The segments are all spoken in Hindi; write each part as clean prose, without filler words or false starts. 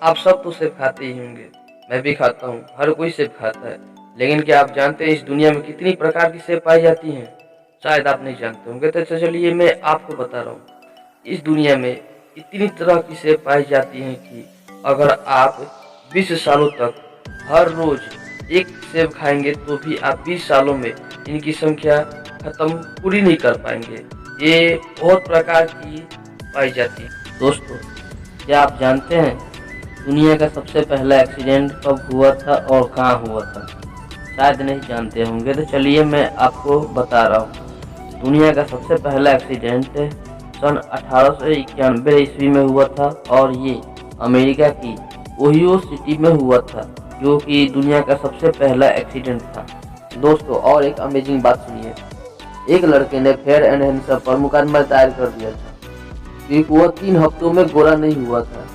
आप सब तो सेब खाते ही होंगे, मैं भी खाता हूँ, हर कोई सेब खाता है। लेकिन क्या आप जानते हैं इस दुनिया में कितनी प्रकार की सेब पाई जाती हैं? शायद आप नहीं जानते होंगे, तो चलिए मैं आपको बता रहा हूँ। इस दुनिया में इतनी तरह की सेब पाई जाती हैं कि अगर आप 20 सालों तक हर रोज एक सेब खाएंगे तो भी आप 20 सालों में इनकी संख्या खत्म पूरी नहीं कर पाएंगे। ये बहुत प्रकार की पाई जाती है। दोस्तों, क्या आप जानते हैं दुनिया का सबसे पहला एक्सीडेंट कब हुआ था और कहाँ हुआ था? शायद नहीं जानते होंगे, तो चलिए मैं आपको बता रहा हूँ। दुनिया का सबसे पहला एक्सीडेंट सन 1891 ईस्वी में हुआ था और ये अमेरिका की ओहियो सिटी में हुआ था, जो कि दुनिया का सबसे पहला एक्सीडेंट था। दोस्तों, और एक अमेजिंग बात सुनिए। एक लड़के ने फेयर एंड हैंडसम पर मुकदमा दायर कर दिया था कि वह 3 हफ्तों में गोरा नहीं हुआ था,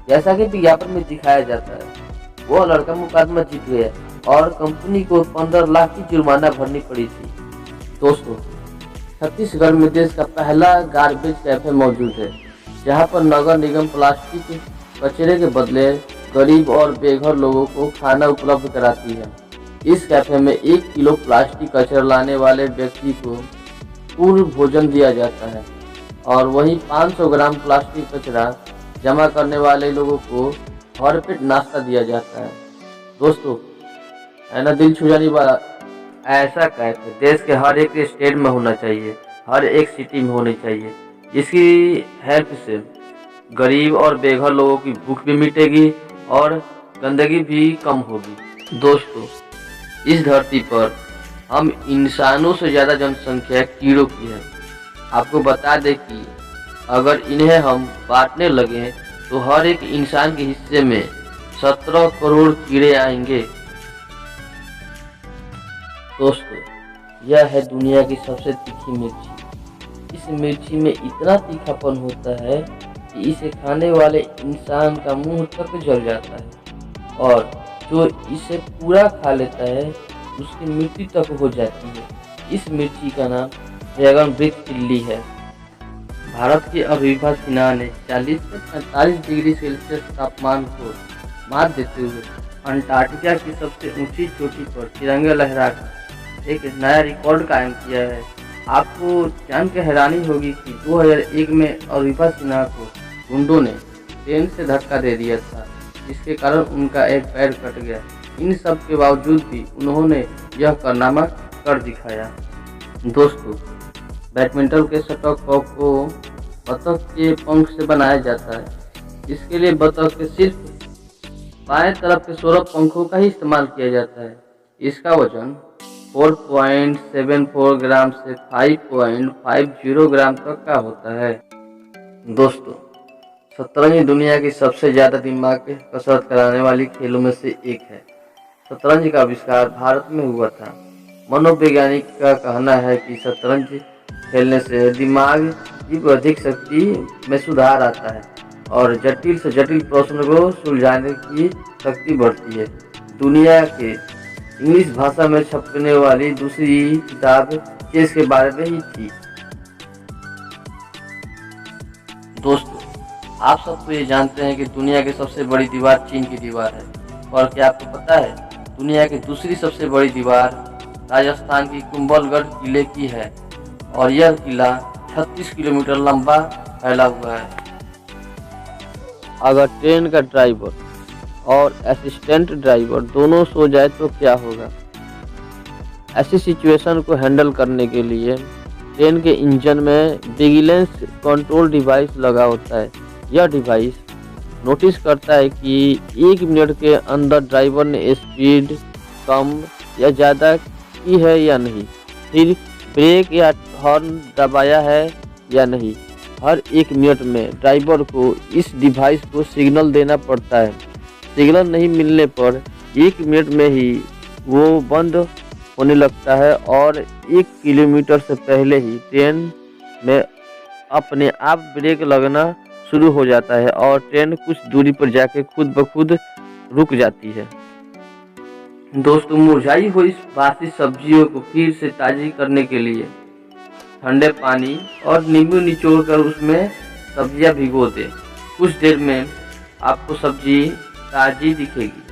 जैसा कि विज्ञापन में दिखाया जाता है। वह लड़का मुकदमा जीत गया और कंपनी को 15 लाख की जुर्माना भरनी पड़ी थी। दोस्तों, छत्तीसगढ़ में देश का पहला गार्बेज कैफे मौजूद है, जहां पर नगर निगम प्लास्टिक कचरे के बदले गरीब और बेघर लोगों को खाना उपलब्ध कराती है। इस कैफे में 1 किलो प्लास्टिक कचरा लाने वाले व्यक्ति को पूर्ण भोजन दिया जाता है और वहीं 500 ग्राम प्लास्टिक कचरा जमा करने वाले लोगों को भरपेट नाश्ता दिया जाता है। दोस्तों, है ना दिल छू जाने वाला ऐसा कैफे देश के हर एक स्टेट में होना चाहिए, हर एक सिटी में होनी चाहिए, जिसकी हेल्प से गरीब और बेघर लोगों की भूख भी मिटेगी और गंदगी भी कम होगी। दोस्तों, इस धरती पर हम इंसानों से ज़्यादा जनसंख्या कीड़ों की है। आपको बता दें कि अगर इन्हें हम बांटने लगे तो हर एक इंसान के हिस्से में 17 करोड़ कीड़े आएंगे। दोस्तों, यह है दुनिया की सबसे तीखी मिर्ची। इस मिर्ची में इतना तीखापन होता है कि इसे खाने वाले इंसान का मुंह तक जल जाता है और जो इसे पूरा खा लेता है उसकी मृत्यु तक हो जाती है। इस मिर्ची का नाम ड्रैगन ब्रेथ चिल्ली है। भारत की अभिभा सिन्हा ने 40 से 45 डिग्री सेल्सियस तापमान को मात देते हुए अंटार्कटिका की सबसे ऊंची चोटी पर तिरंगा लहराकर एक नया रिकॉर्ड कायम किया है। आपको जानकर हैरानी होगी कि 2001 में अभिभा सिन्हा को गुंडों ने ट्रेन से धक्का दे दिया था, जिसके कारण उनका एक पैर कट गया। इन सब के बावजूद भी उन्होंने यह कारनामा कर दिखाया। दोस्तों, बैडमिंटन के शटलकॉक को बतख के पंख से बनाया जाता है। इसके लिए बतख के सिर्फ बाएं तरफ के 16 पंखों का ही इस्तेमाल किया जाता है। इसका वजन 4.74 ग्राम से 5.50 ग्राम तक का होता है। दोस्तों, शतरंज दुनिया की सबसे ज़्यादा दिमाग की कसरत कराने वाली खेलों में से एक है। शतरंज का आविष्कार भारत में हुआ था। मनोवैज्ञानिक का कहना है कि शतरंज खेलने से दिमाग की बौद्धिक शक्ति में सुधार आता है और जटिल से जटिल प्रश्न को सुलझाने की शक्ति बढ़ती है। दुनिया के इंग्लिश भाषा में छपने वाली दूसरी किताब चेस के बारे में ही थी। दोस्तों, आप सबको ये जानते हैं कि दुनिया की सबसे बड़ी दीवार चीन की दीवार है, और क्या आपको पता है दुनिया की दूसरी सबसे बड़ी दीवार राजस्थान की कुंभलगढ़ किले की है और यह किला 36 किलोमीटर लंबा फैला हुआ है। अगर ट्रेन का ड्राइवर और असिस्टेंट ड्राइवर दोनों सो जाए तो क्या होगा? ऐसी सिचुएशन को हैंडल करने के लिए ट्रेन के इंजन में विजिलेंस कंट्रोल डिवाइस लगा होता है। यह डिवाइस नोटिस करता है कि 1 मिनट के अंदर ड्राइवर ने स्पीड कम या ज़्यादा की है या नहीं, फिर ब्रेक या हॉर्न दबाया है या नहीं। हर 1 मिनट में ड्राइवर को इस डिवाइस को सिग्नल देना पड़ता है। सिग्नल नहीं मिलने पर 1 मिनट में ही वो बंद होने लगता है और 1 किलोमीटर से पहले ही ट्रेन में अपने आप ब्रेक लगना शुरू हो जाता है और ट्रेन कुछ दूरी पर जाके खुद ब खुद रुक जाती है। दोस्तों, मुरझाई हुई बासी सब्जियों को फिर से ताज़ी करने के लिए ठंडे पानी और नींबू निचोड़ कर उसमें सब्जियां भिगो दें। कुछ देर में आपको सब्जी ताजी दिखेगी।